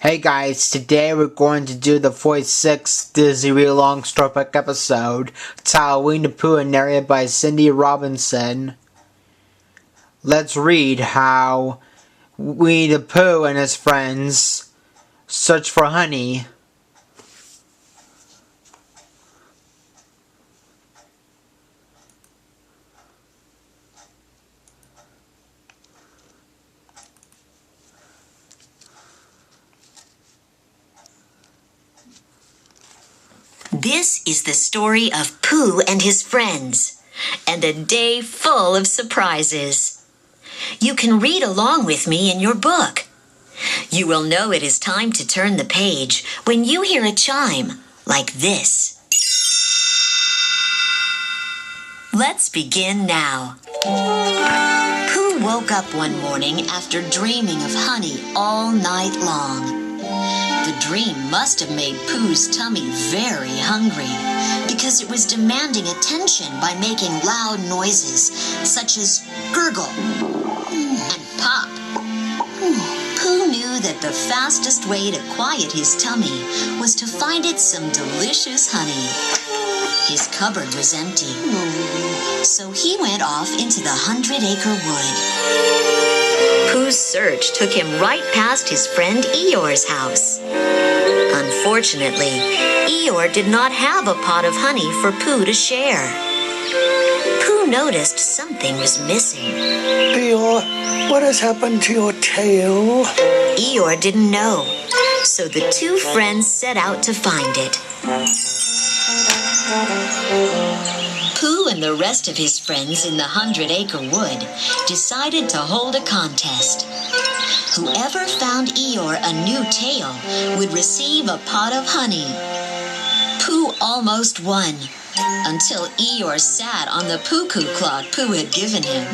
Hey guys, today we're going to do the 46th Disney Read-Along Storybook episode. It's Halloween the Pooh and narrated by Cindy Robinson. Let's read how Winnie the Pooh and his friends search for honey. This is the story of Pooh and his friends, and a day full of surprises. You can read along with me in your book. You will know it is time to turn the page when you hear a chime like this. Let's begin now. Pooh woke up one morning after dreaming of honey all night long. The dream must have made Pooh's tummy very hungry because it was demanding attention by making loud noises such as gurgle and pop. Pooh knew that the fastest way to quiet his tummy was to find it some delicious honey. His cupboard was empty, so he went off into the 100-acre wood. Pooh's search took him right past his friend Eeyore's house. Unfortunately, Eeyore did not have a pot of honey for Pooh to share. Pooh noticed something was missing. Eeyore, what has happened to your tail? Eeyore didn't know, so the two friends set out to find it. Pooh and the rest of his friends in the 100-acre wood decided to hold a contest. Whoever found Eeyore a new tail would receive a pot of honey. Pooh almost won, until Eeyore sat on the poo-poo cloth Pooh had given him.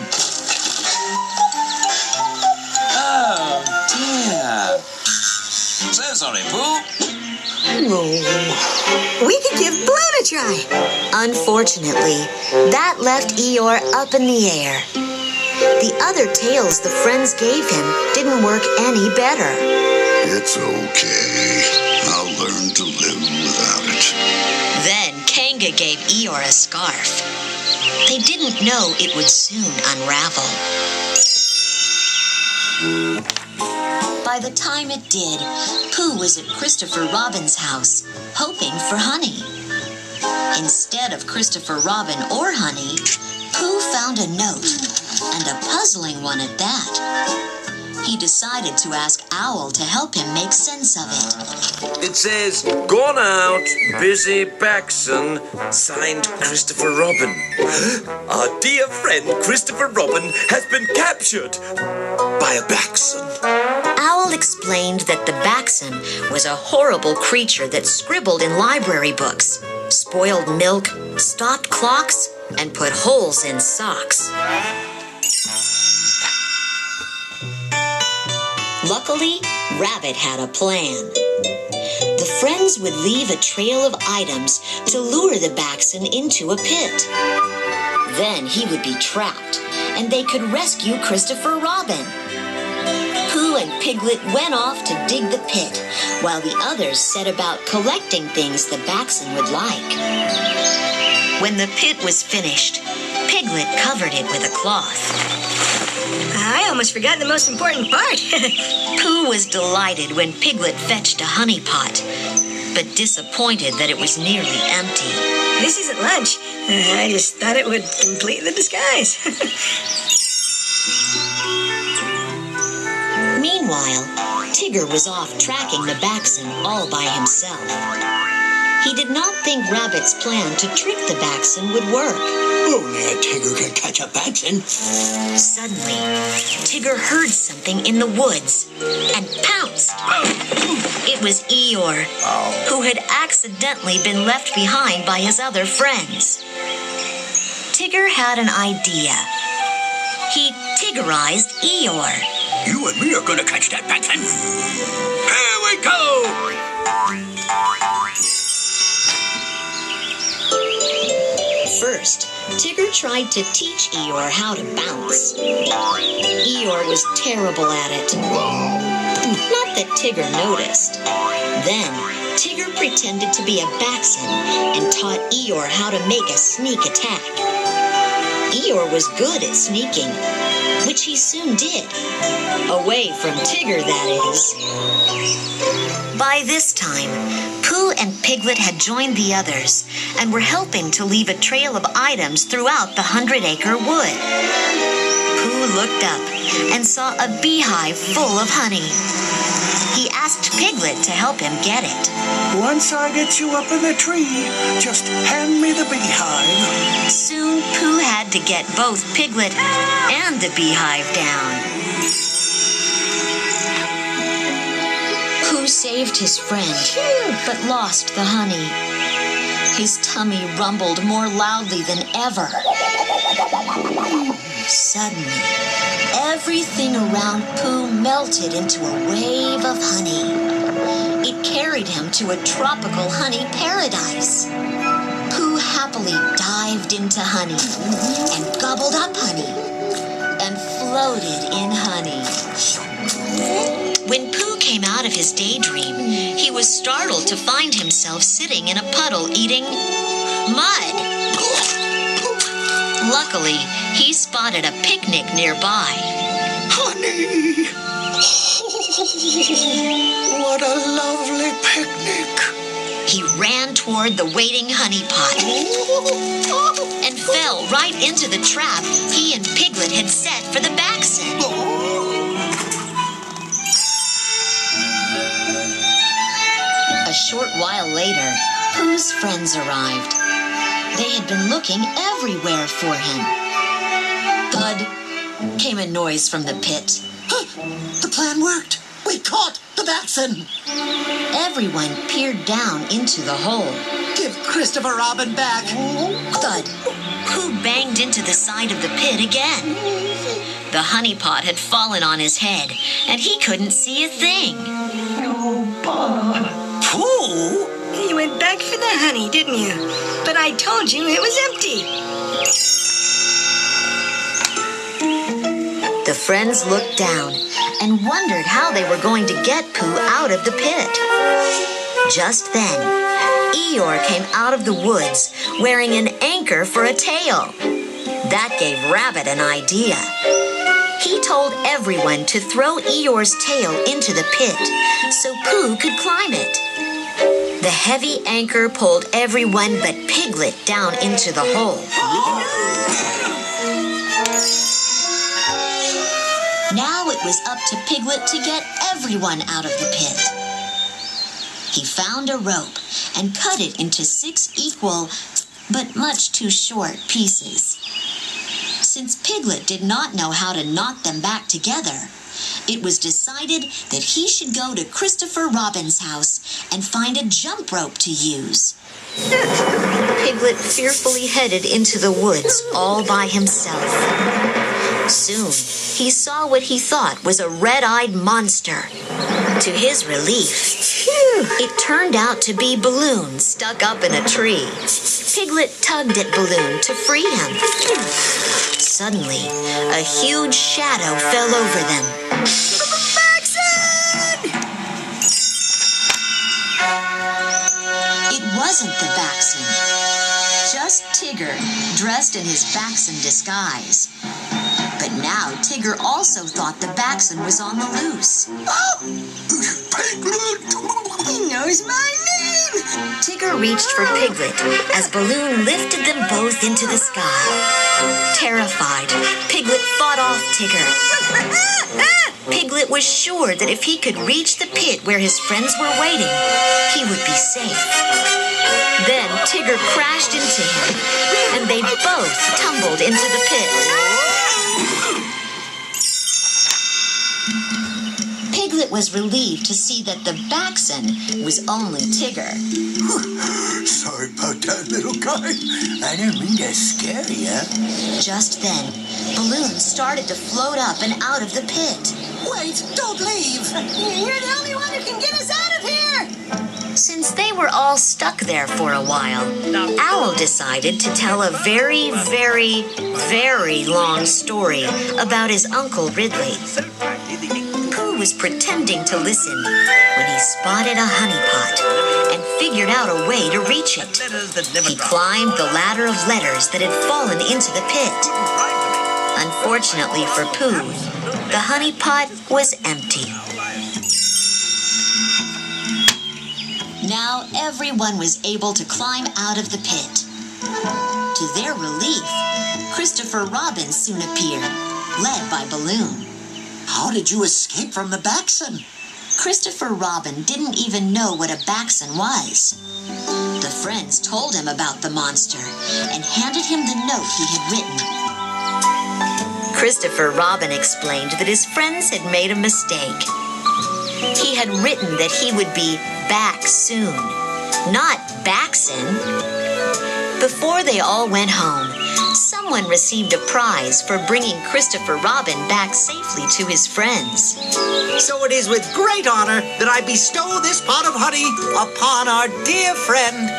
Oh, dear. So sorry, Pooh. We could give Balloon a try. Unfortunately, that left Eeyore up in the air. The other tails the friends gave him didn't work any better. It's okay. I'll learn to live without it. Then Kanga gave Eeyore a scarf. They didn't know it would soon unravel. By the time it did, Pooh was at Christopher Robin's house, hoping for honey. Instead of Christopher Robin or honey, Pooh found a note, and a puzzling one at that. He decided to ask Owl to help him make sense of it. It says, "Gone out, busy Backson, signed Christopher Robin." Our dear friend Christopher Robin has been captured by a Backson. Owl explained that the Backson was a horrible creature that scribbled in library books, spoiled milk, stopped clocks, and put holes in socks. Luckily, Rabbit had a plan. The friends would leave a trail of items to lure the Backson into a pit. Then he would be trapped, and they could rescue Christopher Robin. Pooh and Piglet went off to dig the pit, while the others set about collecting things the Backson would like. When the pit was finished, Piglet covered it with a cloth. I almost forgot the most important part. Pooh was delighted when Piglet fetched a honey pot, but disappointed that it was nearly empty. This isn't lunch. I just thought it would complete the disguise. Meanwhile, Tigger was off tracking the Backson all by himself. He did not think Rabbit's plan to trick the Backson would work. Only a Tigger can catch a Backson. Suddenly, Tigger heard something in the woods and pounced. It was Eeyore, who had accidentally been left behind by his other friends. Tigger had an idea. He Tiggerized Eeyore. You and me are gonna catch that Backson. Here we go! First, Tigger tried to teach Eeyore how to bounce. Eeyore was terrible at it. Not that Tigger noticed. Then, Tigger pretended to be a Backson and taught Eeyore how to make a sneak attack. Eeyore was good at sneaking, which he soon did. Away from Tigger, that is. By this time, Pooh and Piglet had joined the others and were helping to leave a trail of items throughout the 100-acre wood. Pooh looked up and saw a beehive full of honey. He asked Piglet to help him get it. Once I get you up in the tree, just hand me the beehive. Soon, Pooh had to get both Piglet and the beehive down. Pooh saved his friend, but lost the honey. His tummy rumbled more loudly than ever. Suddenly, everything around Pooh melted into a wave of honey. It carried him to a tropical honey paradise. Pooh happily dived into honey and gobbled up honey and floated in honey. When Pooh came out of his daydream, he was startled to find himself sitting in a puddle eating mud. Luckily, he spotted a picnic nearby. Honey! What a lovely picnic! He ran toward the waiting honey pot and fell right into the trap he and Piglet had set for the Backson. A short while later, Pooh's friends arrived. They had been looking everywhere for him. Thud came a noise from the pit. The plan worked! We caught the Backson! Everyone peered down into the hole. Give Christopher Robin back! Thud! Pooh banged into the side of the pit again. The honey pot had fallen on his head, and he couldn't see a thing. Pooh? You went back for the honey, didn't you? But I told you it was empty. The friends looked down and wondered how they were going to get Pooh out of the pit. Just then, Eeyore came out of the woods wearing an anchor for a tail. That gave Rabbit an idea. He told everyone to throw Eeyore's tail into the pit so Pooh could climb it. The heavy anchor pulled everyone but Piglet down into the hole. Now it was up to Piglet to get everyone out of the pit. He found a rope and cut it into 6 equal, but much too short pieces. Since Piglet did not know how to knot them back together, it was decided that he should go to Christopher Robin's house and find a jump rope to use. Piglet fearfully headed into the woods all by himself. Soon, he saw what he thought was a red-eyed monster. To his relief, it turned out to be Balloon stuck up in a tree. Piglet tugged at Balloon to free him. Suddenly, a huge shadow fell over them. It wasn't the Backson, just Tigger, dressed in his Backson disguise. But now Tigger also thought the Backson was on the loose. Piglet! He knows my name! Tigger reached for Piglet as Balloon lifted them both into the sky. Terrified, Piglet fought off Tigger. Piglet was sure that if he could reach the pit where his friends were waiting, he would be safe. Then Tigger crashed into him, and they both tumbled into the pit. Piglet was relieved to see that the Backson was only Tigger. Sorry about that, little guy. I didn't mean to scare you. Just then, Balloon started to float up and out of the pit. Wait, don't leave! You're the only one who can get us out of here! Since they were were all stuck there for a while, Owl decided to tell a very, very, very long story about his Uncle Ridley. Pooh was pretending to listen when he spotted a honey pot and figured out a way to reach it. He climbed the ladder of letters that had fallen into the pit. Unfortunately for Pooh, the honey pot was empty. Now everyone was able to climb out of the pit. To their relief, Christopher Robin soon appeared, led by Balloon. How did you escape from the Backson? Christopher Robin didn't even know what a Backson was. The friends told him about the monster and handed him the note he had written. Christopher Robin explained that his friends had made a mistake. He had written that he would be back soon, not Backson. Before they all went home, someone received a prize for bringing Christopher Robin back safely to his friends. So it is with great honor that I bestow this pot of honey upon our dear friend,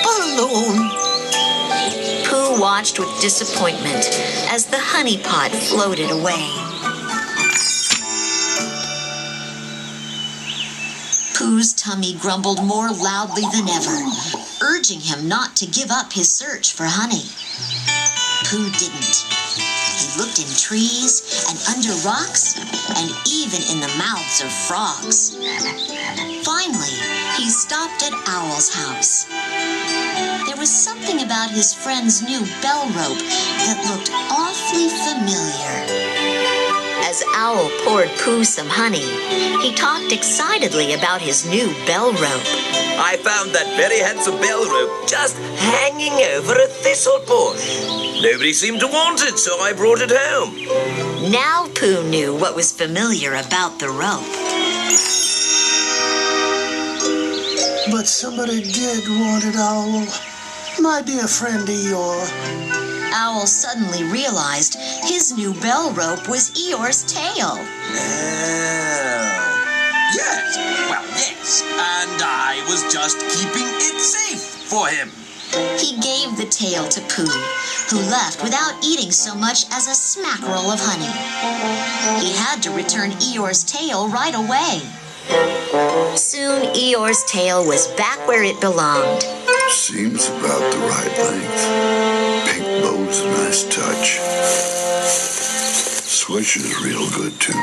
Balloon. Pooh watched with disappointment as the honey pot floated away. Pooh's tummy grumbled more loudly than ever, urging him not to give up his search for honey. Pooh didn't. He looked in trees and under rocks and even in the mouths of frogs. Finally, he stopped at Owl's house. There was something about his friend's new bell rope that looked awfully familiar. As Owl poured Pooh some honey, he talked excitedly about his new bell rope. I found that very handsome bell rope just hanging over a thistle bush. Nobody seemed to want it, so I brought it home. Now Pooh knew what was familiar about the rope. But somebody did want it, Owl. My dear friend Eeyore. Owl suddenly realized his new bell rope was Eeyore's tail. Yes, well, yes. And I was just keeping it safe for him. He gave the tail to Pooh, who left without eating so much as a smackerel of honey. He had to return Eeyore's tail right away. Soon Eeyore's tail was back where it belonged. Seems about the right length. Pink bow's a nice touch. Swish is real good too.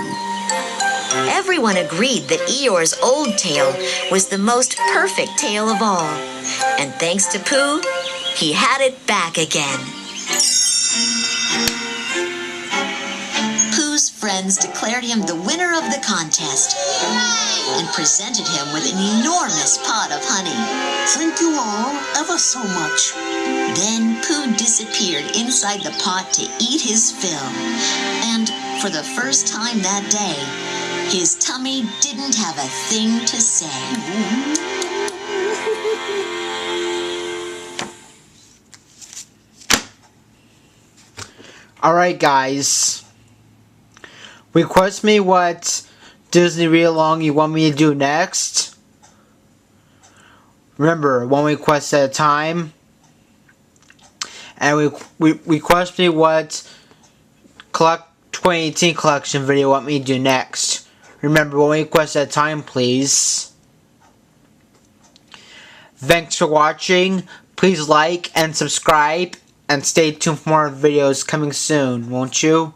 Everyone agreed that Eeyore's old tail was the most perfect tail of all. And thanks to Pooh, he had it back again. Pooh's friends declared him the winner of the contest and presented him with an enormous pot of honey. Thank you all ever so much. Then Pooh disappeared inside the pot to eat his fill. And for the first time that day, his tummy didn't have a thing to say. Alright guys, request me what Disney read-along you want me to do next. Remember, one request at a time. And request me what 2018 collection video you want me to do next. Remember, one request at a time, please. Thanks for watching. Please like and subscribe. And stay tuned for more videos coming soon, won't you?